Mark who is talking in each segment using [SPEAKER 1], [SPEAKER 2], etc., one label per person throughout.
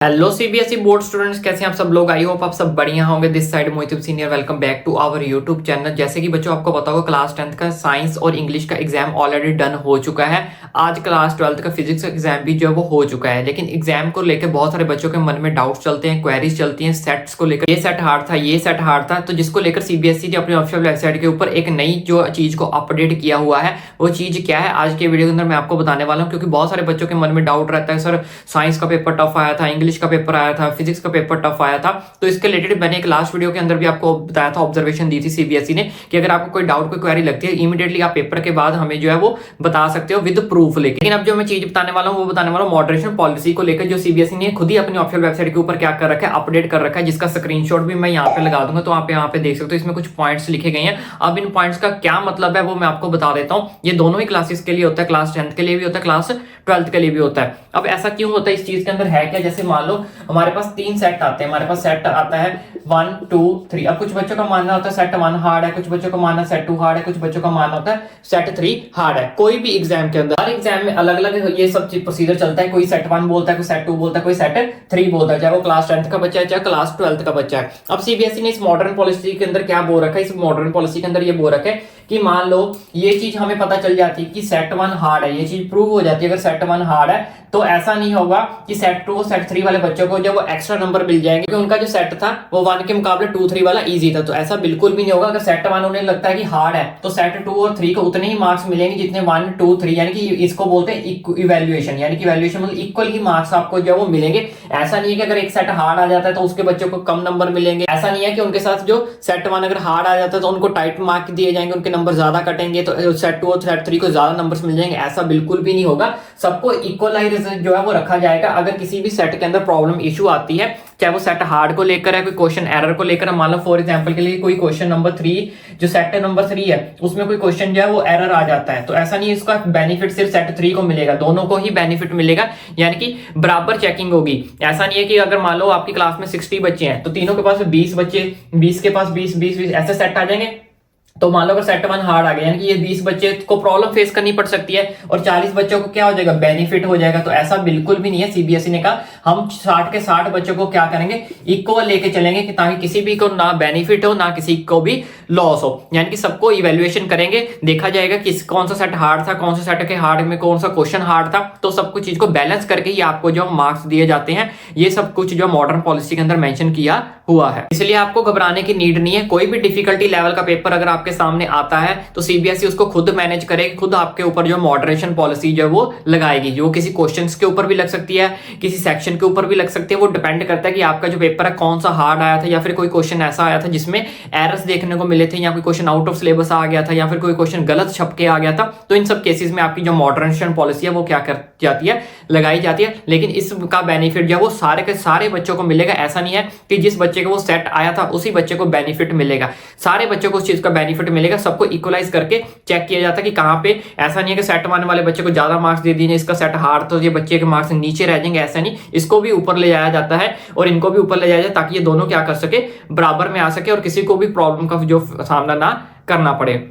[SPEAKER 1] Hello CBSE board students, कैसे हैं आप सब लोग। आई होप आप सब बढ़िया होंगे। This side Mohit senior, welcome back to our YouTube channel. जैसे कि बच्चों आपको पता होगा, क्लास 10th का साइंस और इंग्लिश का एग्जाम ऑलरेडी डन हो चुका है। आज क्लास 12th का फिजिक्स का एग्जाम भी जो है वो हो चुका है। लेकिन एग्जाम को लेकर बहुत सारे बच्चों के मन में डाउट्स चलते हैं, क्वेरीज चलती हैं सेट्स को लेकर। ये सेट हार्ड था, ये सेट हार्ड था, तो जिसको लेकर सीबीएसई ने अपनी ऑफिशियल वेबसाइट के ऊपर एक नई जो चीज को अपडेट किया हुआ है, वो चीज क्या है आज के वीडियो के अंदर मैं आपको बताने वाला हूँ। क्योंकि बहुत सारे बच्चों के मन में डाउट रहता है, सर साइंस का पेपर टफ आया था, इंग्लिश का पेपर आया था, फिजिक्स का पेपर टफ आया था। तो इसके रिलेटेड मैंने एक लास्ट वीडियो के अंदर भी आपको बताया था, ऑब्जर्वेशन दी थी सीबीएसई ने कि अगर आपको कोई डाउट, कोई क्वेरी लगती है, इमीडिएटली आप पेपर के बाद हमें जो है वो बता सकते हो विद प्रूफ लेके। लेकिन अब जो मैं चीज बताने वाला हूँ वो बताने वाला हूँ मॉडरेशन पॉलिसी को लेकर, जो सीबीएसई ने खुद ही अपनी ऑफिशियल वेबसाइट के ऊपर क्या कर रखा है, अपडेट कर रखा है, जिसका स्क्रीनशॉट भी मैं यहाँ पे लगा दूंगा, तो आप यहाँ पे देख सकते हो। इसमें कुछ पॉइंट्स लिखे गए हैं। अब इन पॉइंट्स का क्या मतलब है वो मैं आपको बता देता हूँ। ये दोनों ही क्लासेस के लिए होता है, क्लास 10th के लिए भी होता है, क्लास 12th के लिए भी होता है। अब ऐसा क्यों होता है, इस चीज के अंदर है क्या। जैसे मान लो हमारे पास 3 सेट आते हैं, हमारे पास सेट आता है 1 2 3। अब कुछ बच्चों का मानना होता है सेट 1 हार्ड है, कुछ बच्चों का मानना सेट 2 हार्ड है, कुछ बच्चों का मानना होता है सेट 3 हार्ड है। कोई भी एग्जाम के अंदर, हर एग्जाम में अलग अलग ये सब चीज प्रोसीजर चलता है। कोई सेट 1 बोलता है, कोई सेट 2 बोलता है, कोई सेट 3 बोलता है, चाहे वो क्लास 10th का बच्चा है, चाहे क्लास 12th का बच्चा है। अब सीबीएसई ने इस मॉडर्न पॉलिसी के अंदर क्या बोल रखा है, इस मॉडर्न पॉलिसी के अंदर ये बोल रखा है कि मान लो ये चीज हमें पता चल जाती है कि सेट 1 हार्ड है, ये चीज प्रूव हो जाती है अगर सेट 1 हार्ड है, तो ऐसा नहीं होगा कि सेट 2 और सेट 3 वाले बच्चों को जब वो एक्स्ट्रा नंबर मिल जाएंगे, क्योंकि उनका जो सेट था वो 1 के मुकाबले 2 3 वाला इजी था। तो ऐसा बिल्कुल भी नहीं होगा। अगर सेट 1 उन्हें लगता है कि हार्ड है, तो सेट 2 और 3 को उतने ही मार्क्स मिलेंगे जितने 1 2 3, यानी कि इसको बोलते हैं इवैल्यूएशन, यानी कि इवैल्यूएशन मतलब इक्वल ही मार्क्स आपको जो वो मिलेंगे। ऐसा नहीं है कि अगर एक सेट हार्ड आ जाता है तो उसके बच्चों को कम नंबर मिलेंगे। ऐसा नहीं है कि उनके साथ जो सेट 1 अगर हार्ड आ जाता है तो उनको टाइट मार्क दिए जाएंगे, उनके नंबर ज्यादा कटेंगे, तो सेट 2 और सेट 3 को ज्यादा नंबर्स मिल जाएंगे। ऐसा बिल्कुल भी नहीं होगा। सबको इक्वलाइज जो है वो रखा जाएगा। अगर किसी भी सेट के अंदर प्रॉब्लम इशू आती है, चाहे वो सेट हार्ड को लेकर है, कोई क्वेश्चन एरर को लेकर, मान लो फॉर एग्जांपल के लिए कोई क्वेश्चन नंबर 3 जो सेट नंबर 3 है उसमें कोई क्वेश्चन जो है वो एरर आ जाता है, तो ऐसा नहीं है इसका बेनिफिट सिर्फ सेट 3 को मिलेगा, दोनों को ही बेनिफिट मिलेगा, यानी कि बराबर चेकिंग होगी। ऐसा नहीं है कि अगर मान लो आपकी क्लास में 60 बच्चे हैं तो तीनों के पास 20 बच्चे, 20 के पास 20 20 20 ऐसे सेट आ जाएंगे। तो मान लो अगर सेट 1 हार्ड आ गया, यानी कि ये 20 बच्चे को प्रॉब्लम फेस करनी पड़ सकती है और 40 बच्चों को क्या हो जाएगा, बेनिफिट हो जाएगा। तो ऐसा बिल्कुल भी नहीं है। सीबीएसई ने कहा हम 60 के 60 बच्चों को क्या करेंगे, इक्वल लेके चलेंगे, कि ताकि किसी भी को ना बेनिफिट हो ना किसी को भी लॉस हो। यानी कि सबको इवेल्युएशन करेंगे, देखा जाएगा कि कौन सा सेट हार्ड था, कौन सा सेट के हार्ड में कौन सा क्वेश्चन हार्ड था, तो सब कुछ चीज को बैलेंस करके ही आपको जो मार्क्स दिए जाते हैं। ये सब कुछ जो मॉडर्न पॉलिसी के अंदर मेंशन किया हुआ है, इसलिए आपको घबराने की नीड नहीं है। कोई भी डिफिकल्टी लेवल का पेपर अगर आपके सामने आता है तो सीबीएसई उसको खुद मैनेज करेगी, खुद आपके ऊपर जो मॉडरेशन पॉलिसी जो वो लगाएगी, जो किसी क्वेश्चंस के ऊपर भी लग सकती है, किसी सेक्शन के ऊपर भी लग सकती है। वो डिपेंड करता है कि आपका जो पेपर है कौन सा हार्ड आया था, या फिर कोई क्वेश्चन ऐसा आया था जिसमें एरर्स देखने को मिले थे, या कोई क्वेश्चन आउट ऑफ सिलेबस आ गया था, या फिर कोई क्वेश्चन गलत छप के आ गया था। तो इन सब केसेस में आपकी जो मॉडरेशन पॉलिसी है वो क्या कर जाती है, लगाई जाती है। लेकिन इसका बेनिफिट जो है वो सारे के सारे बच्चों को मिलेगा। ऐसा नहीं है कि जिस बच्चे को वो सेट आया था उसी बच्चे को बेनिफिट मिलेगा, सारे बच्चों को उस चीज का बेनिफिट मिलेगा। सबको इक्वलाइज करके चेक किया जाता है कि कहां पे, ऐसा नहीं है कि सेट 1 वाले बच्चे को ज्यादा मार्क्स दे दिए, इसका सेट हार्ड तो ये बच्चे के मार्क्स नीचे रह जाएंगे। ऐसा नहीं, इसको भी ऊपर ले जाया जाता है और इनको भी ऊपर ले जाया जाए, ताकि ये दोनों क्या कर सके, बराबर में आ सके और किसी को भी प्रॉब्लम का जो सामना ना करना पड़े।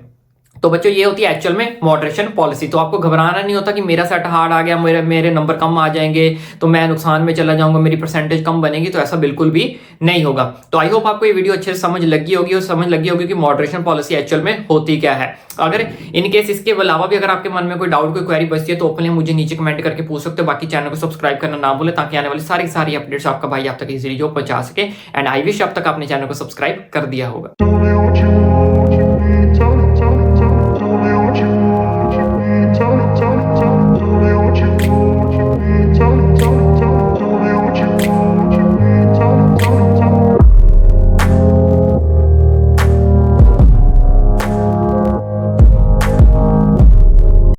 [SPEAKER 1] तो बच्चों ये होती है एक्चुअल में मॉडरेशन पॉलिसी। तो आपको घबराना नहीं होता कि मेरा सेट हार्ड आ गया, मेरे नंबर कम आ जाएंगे तो मैं नुकसान में चला जाऊंगा, मेरी परसेंटेज कम बनेगी, तो ऐसा बिल्कुल भी नहीं होगा। तो आई होप आपको ये वीडियो अच्छे से समझ लगी होगी और समझ लगी होगी कि मॉडरेशन पॉलिसी एक्चुअल में होती क्या है। अगर इन केस इसके अलावा भी अगर आपके मन में कोई डाउट, कोई क्वेरी बचती है तो ओपनली मुझे नीचे कमेंट करके पूछ सकते हो। बाकी चैनल को सब्सक्राइब करना ना भूले, ताकि आने वाली सारी अपडेट्स आपका भाई आप तक इजीली जो पहुंचा सके। एंड आई विश अब तक आपने चैनल को सब्सक्राइब कर दिया होगा।